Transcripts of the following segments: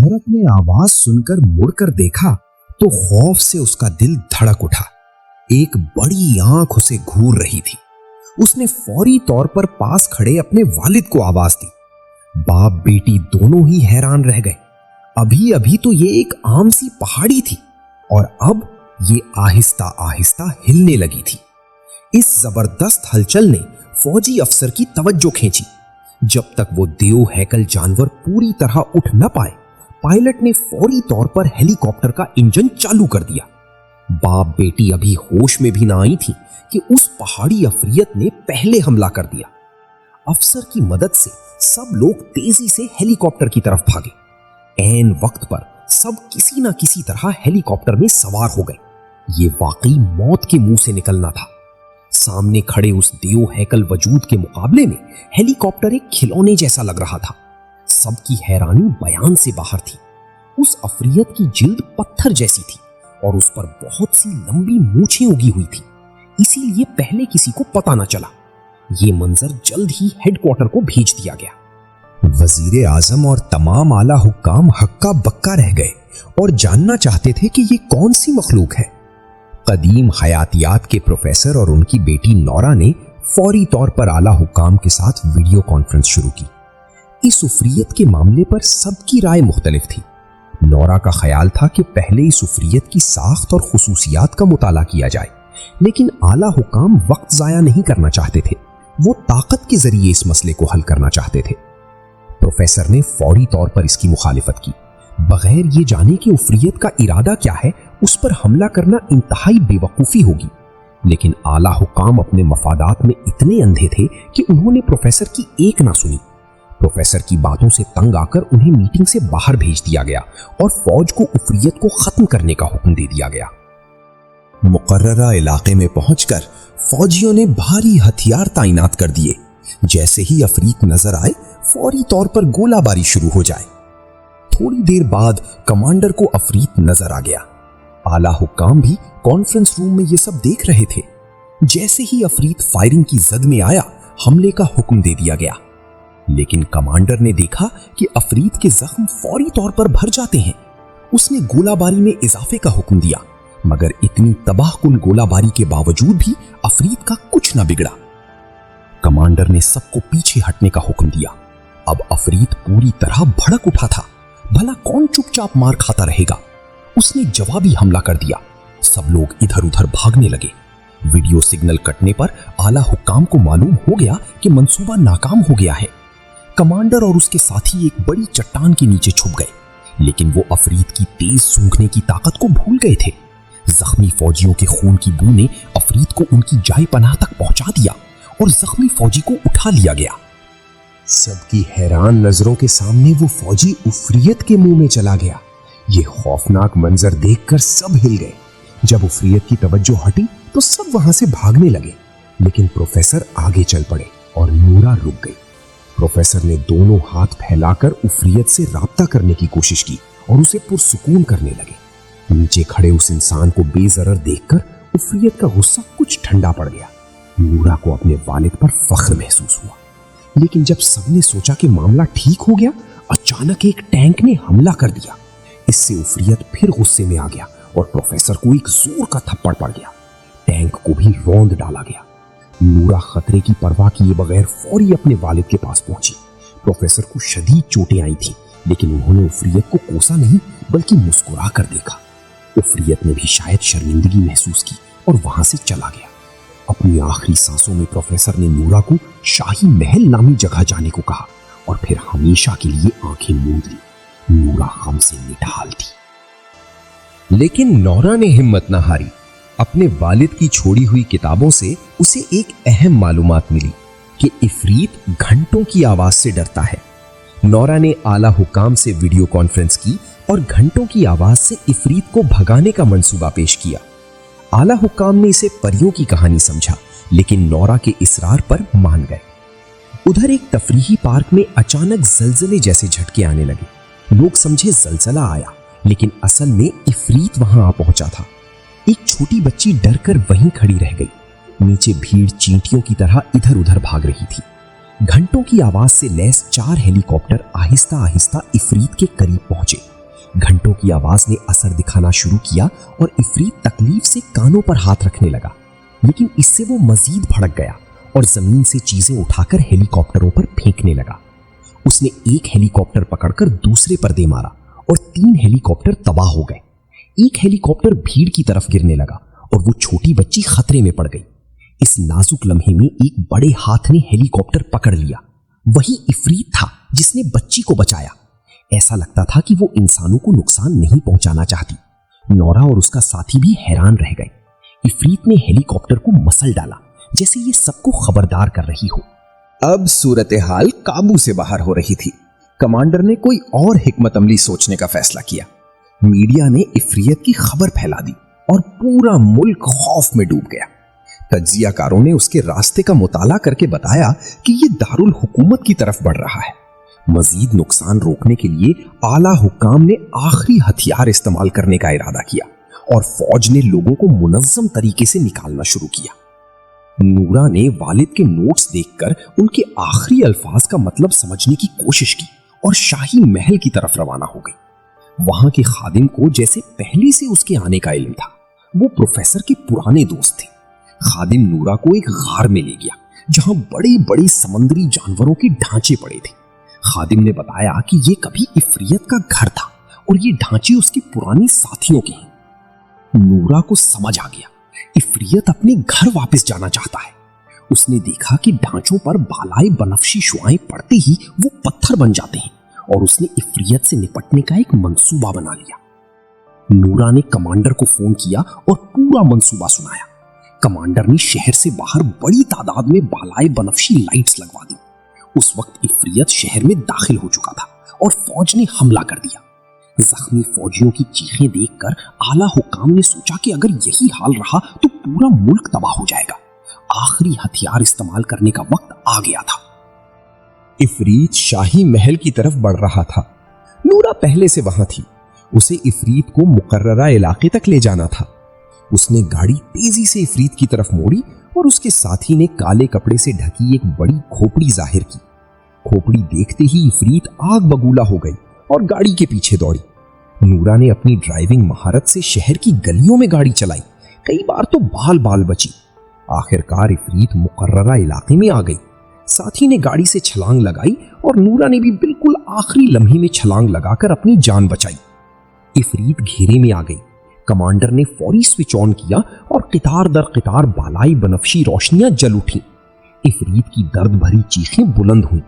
औरत ने आवाज सुनकर मुड़कर देखा तो खौफ से उसका दिल धड़क उठा। एक बड़ी आंख उसे घूर रही थी। उसने फौरी तौर पर पास खड़े अपने वालिद को आवाज दी। बाप बेटी दोनों ही हैरान रह गए। अभी अभी तो ये एक आम सी पहाड़ी थी और अब ये आहिस्ता आहिस्ता हिलने लगी थी। इस जबरदस्त हलचल ने फौजी अफसर की तवज्जो खींची। जब तक वो देव हैकल जानवर पूरी तरह उठ न पाए, पायलट ने फौरी तौर पर हेलीकॉप्टर का इंजन चालू कर दिया। बाप बेटी अभी होश में भी ना आई थी कि उस पहाड़ी अफरियत ने पहले हमला कर दिया। अफसर की मदद से सब लोग तेजी से हेलीकॉप्टर की तरफ भागे। ऐन वक्त पर सब किसी न किसी तरह हेलीकॉप्टर में सवार हो गए। ये वाकई मौत के मुंह से निकलना था। सामने खड़े उस देव हैकल वजूद के मुकाबले में हेलीकॉप्टर एक खिलौने जैसा लग रहा था। सबकी हैरानी बयान से बाहर थी। उस अफरियत की जिल्द पत्थर जैसी थी और उस पर बहुत सी लंबी मूछें उगी हुई थी, इसीलिए पहले किसी को पता न चला। ये मंजर जल्द ही हेडक्वार्टर को भेज दिया गया। वजीर आजम और तमाम आला हुक्काम हक्का बक्का रह गए और जानना चाहते थे कि ये कौन सी मखलूक है। कदीम हयातियात के प्रोफेसर और उनकी बेटी नौरा ने फौरी तौर पर आला हुक्काम के साथ वीडियो कॉन्फ्रेंस शुरू की। इस उफरियत के मामले पर सबकी राय मुख्तलिफ थी। नौरा का ख्याल था कि पहले इस उफरियत की साख्त और खुसूसियात का मुताला किया जाए, लेकिन आला हुक्काम वक्त जाया नहीं करना चाहते थे। वो ताकत के जरिए इस मसले को हल करना चाहते थे। प्रोफेसर ने फौरी तौर पर इसकी मुखालिफत की। बगैर ये जाने कि उफरियत का इरादा क्या है, उस पर हमला करना इंतहाई बेवकूफ़ी होगी। लेकिन आला हुक्काम अपने मफादात में इतने अंधे थे कि उन्होंने प्रोफेसर की एक ना सुनी। प्रोफेसर की बातों से तंग आकर उन्हें मीटिंग से बाहर भेज दिया गया और फौज को उफरियत को खत्म करने का हुक्म दे दिया गया। मुकर्ररा इलाके में पहुंचकर फौजियों ने भारी हथियार तैनात कर दिए। जैसे ही अफरीक नजर आए, फौरी तौर पर गोलाबारी शुरू हो जाए। थोड़ी देर बाद कमांडर को अफरीक नजर आ गया। आला हुक्काम भी कॉन्फ्रेंस रूम में ये सब देख रहे थे। जैसे ही अफरीक फायरिंग की जद में आया, हमले का हुक्म दे दिया गया। लेकिन कमांडर ने देखा कि अफरीक के जख्म फौरी तौर पर भर जाते हैं। उसने गोलाबारी में इजाफे का हुक्म दिया, मगर इतनी तबाहकुन गोलाबारी के बावजूद भी अफरीक का कुछ न बिगड़ा। कमांडर ने सबको पीछे हटने का हुक्म दिया। अब अफरीक पूरी तरह भड़क उठा था। भला कौन चुपचाप मार खाता रहेगा। उसने जवाबी हमला कर दिया। सब लोग इधर उधर भागने लगे। वीडियो सिग्नल कटने पर आला हुक्काम को मालूम हो गया कि मंसूबा नाकाम हो गया है। कमांडर और उसके साथी एक बड़ी चट्टान के नीचे छुप गए, लेकिन वो अफरीक की तेज सूंघने की ताकत को भूल गए थे। जख्मी फौजियों के खून की बू ने अफरीक को उनकी जाए पनाह तक पहुंचा दिया और जख्मी फौजी को उठा लिया गया। सबकी हैरान नजरों के सामने वो फौजी उफरियत के मुंह में चला गया। ये खौफनाक मंजर देखकर सब हिल गए। जब उफरियत की तवज्जो हटी तो सब वहां से भागने लगे, लेकिन प्रोफेसर आगे चल पड़े और नूरा रुक गई। प्रोफेसर ने दोनों हाथ फैलाकर उफरियत से राब्ता करने की कोशिश की और उसे पुरसुकून करने लगे। नीचे खड़े उस इंसान को बेजरर देखकर उफरियत का गुस्सा कुछ ठंडा पड़ गया। नूरा को अपने वालिद पर फख्र महसूस हुआ। लेकिन जब सबने सोचा कि मामला ठीक हो गया, अचानक एक टैंक ने हमला कर दिया। इससे उफरियत फिर गुस्से में आ गया और प्रोफेसर को एक जोर का थप्पड़ पड़ गया। टैंक को भी रौंद डाला गया। नूरा खतरे की परवाह किए बगैर फौरी अपने वालिद के पास पहुंची। प्रोफेसर को शदीद चोटें आई थी, लेकिन उन्होंने उफरियत को कोसा नहीं बल्कि मुस्कुरा कर देखा। उफरियत ने भी शायद शर्मिंदगी महसूस की और वहां से चला गया। अपनी आखिरी सांसों में प्रोफेसर ने नूरा को शाही महल नामी जगह जाने को कहा और फिर हमेशा के लिए आंखें मूंद ली। नूरा गम से निढाल थी, लेकिन नौरा ने हिम्मत न हारी। अपने वालिद की छोड़ी हुई किताबों से उसे एक अहम मालूमात मिली कि इफरीत घंटों की आवाज से डरता है। नौरा ने आला हुक्काम से वीडियो कॉन्फ्रेंस की और घंटों की आवाज से इफरीत को भगाने का मंसूबा पेश किया। आला हुक्काम ने इसे परियों की कहानी समझा, लेकिन नौरा के इसरार पर मान गए। उधर एक तफरीही पार्क में अचानक जलजले जैसे झटके आने लगे। लोग समझे जलजला आया, लेकिन असल में इफरीत वहां आ पहुंचा था। एक छोटी बच्ची डरकर वहीं खड़ी रह गई। नीचे भीड़ चींटियों की तरह इधर उधर भाग रही थी। घंटों की आवाज से लैस 4 हेलीकॉप्टर आहिस्ता आहिस्ता इफरीत के करीब पहुंचे। घंटों की आवाज ने असर दिखाना शुरू किया और इफरीत तकलीफ से कानों पर हाथ रखने लगा, लेकिन इससे वो मजीद भड़क गया और जमीन से चीजें उठाकर हेलीकॉप्टरों पर फेंकने लगा। उसने एक हेलीकॉप्टर पकड़कर दूसरे पर दे मारा और 3 हेलीकॉप्टर तबाह हो गए। एक हेलीकॉप्टर भीड़ की तरफ गिरने लगा और वो छोटी बच्ची खतरे में पड़ गई। इस नाजुक लम्हे में एक बड़े हाथ ने हेलीकॉप्टर पकड़ लिया। वही इफरीत था जिसने बच्ची को बचाया। ऐसा लगता था कि वो इंसानों को नुकसान नहीं पहुंचाना चाहती। नौरा और उसका साथी भी हैरान रह गए। इफरीत ने हेलीकॉप्टर को मसल डाला जैसे ये सबको खबरदार कर रही हो। अब सूरत हाल काबू से बाहर हो रही थी। कमांडर ने कोई और हिकमत अमली सोचने का फैसला किया। मीडिया ने इफरीत की खबर फैला दी और पूरा मुल्क खौफ में डूब गया। तज्जियाकारों ने उसके रास्ते का मुताला करके बताया कि ये दारुल हुकूमत की तरफ बढ़ रहा है। मजीद नुकसान रोकने के लिए आला हुक्काम ने आखिरी हथियार इस्तेमाल करने का इरादा किया और फौज ने लोगों को मुनज़्ज़म तरीके से निकालना शुरू किया। नूरा ने वालिद के नोट्स देखकर उनके आखिरी अल्फाज का मतलब समझने की कोशिश की और शाही महल की तरफ रवाना हो गई। वहां के खादिम को जैसे पहले से उसके आने का इल्म था। वो प्रोफेसर के पुराने दोस्त थे। खादिम नूरा को एक गार में ले गया जहां बड़े बड़े समंदरी जानवरों के ढांचे पड़े थे। खादिम ने बताया कि ये कभी इफरीत का घर था और ये ढांचे उसके पुराने साथियों के हैं। नूरा को समझ आ गया, इफरीत अपने घर वापस जाना चाहता है। उसने देखा कि ढांचों पर बालाए बनफशी शुआएं पड़ते ही वो पत्थर बन जाते हैं और उसने इफरीत से निपटने का एक मंसूबा बना लिया। नूरा ने कमांडर को फोन किया और पूरा मंसूबा सुनाया। कमांडर ने शहर से बाहर बड़ी तादाद में बालाए बनफशी लाइट्स लगवा दी। उस वक्त इफरीत शहर में दाखिल हो चुका था और फौज ने हमला कर दिया। जख्मी फौजियों की चीखें देखकर आला हुक्काम ने सोचा कि अगर यही हाल रहा तो पूरा मुल्क तबाह हो जाएगा। आखिरी हथियार इस्तेमाल करने का वक्त आ गया था। इफरीत शाही महल की तरफ बढ़ रहा था। नूरा पहले से वहां थी। उसे इफरीत को मुकर्ररा इलाके तक ले जाना था। उसने गाड़ी तेजी से इफरीत की तरफ मोड़ी और उसके साथी ने काले कपड़े से ढकी एक बड़ी खोपड़ी जाहिर की। खोपड़ी देखते ही इफरीत आग बबूला हो गई और गाड़ी के पीछे दौड़ी। नूरा ने अपनी ड्राइविंग महारत से शहर की गलियों में गाड़ी चलाई। कई बार तो बाल बाल बची। आखिरकार इफरीत मुकर्ररा इलाके में आ गई। साथी ने गाड़ी से छलांग लगाई और नूरा ने भी बिल्कुल आखिरी लम्हे में छलांग लगाकर अपनी जान बचाई। इफरीत घेरे में आ गई। कमांडर ने फौरी स्विच ऑन किया और कितार दर कितार बालाई बनफशी रोशनियां जल उठी। इफरीत की दर्द भरी चीखें बुलंद हुई।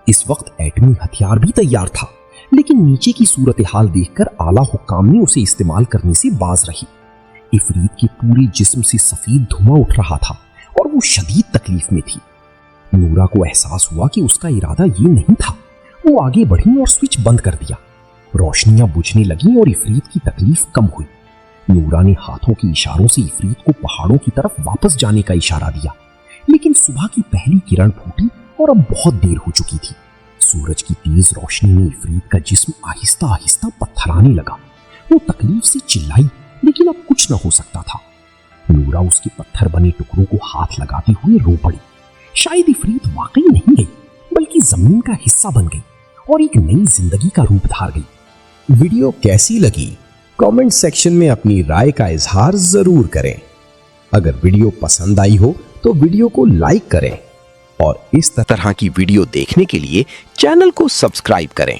इस वक्त एटमी हथियार भी तैयार था, लेकिन नीचे की सूरत हाल देखकर आला हुक्काम ने उसे इस्तेमाल करने से बाज रही। इफरीत के पूरे जिस्म से सफेद धुआं उठ रहा था और वो शदीद तकलीफ में थी। नूरा को एहसास हुआ कि उसका इरादा ये नहीं था। वो आगे बढ़ी और स्विच बंद कर दिया। रोशनियां बुझने लगीं और इफरीत की तकलीफ कम हुई। नूरा ने हाथों के इशारों से इफरीत को पहाड़ों की तरफ वापस जाने का इशारा दिया, लेकिन सुबह की पहली किरण फूटी और अब बहुत देर हो चुकी थी। सूरज की तेज रोशनी में इफरीत का जिस्म आहिस्ता आहिस्ता पत्थराने लगा। वो तकलीफ से चिल्लाई, लेकिन अब कुछ न हो सकता था। नूरा उसके पत्थर बने टुकड़ों को हाथ लगाते हुए रो पड़ी। शायद इफरीत वाकई नहीं गई, बल्कि जमीन का हिस्सा बन गई और एक नई जिंदगी का रूप धार गई। वीडियो कैसी लगी कमेंट सेक्शन में अपनी राय का इजहार जरूर करें। अगर वीडियो पसंद आई हो तो वीडियो को लाइक करें और इस तरह की वीडियो देखने के लिए चैनल को सब्सक्राइब करें।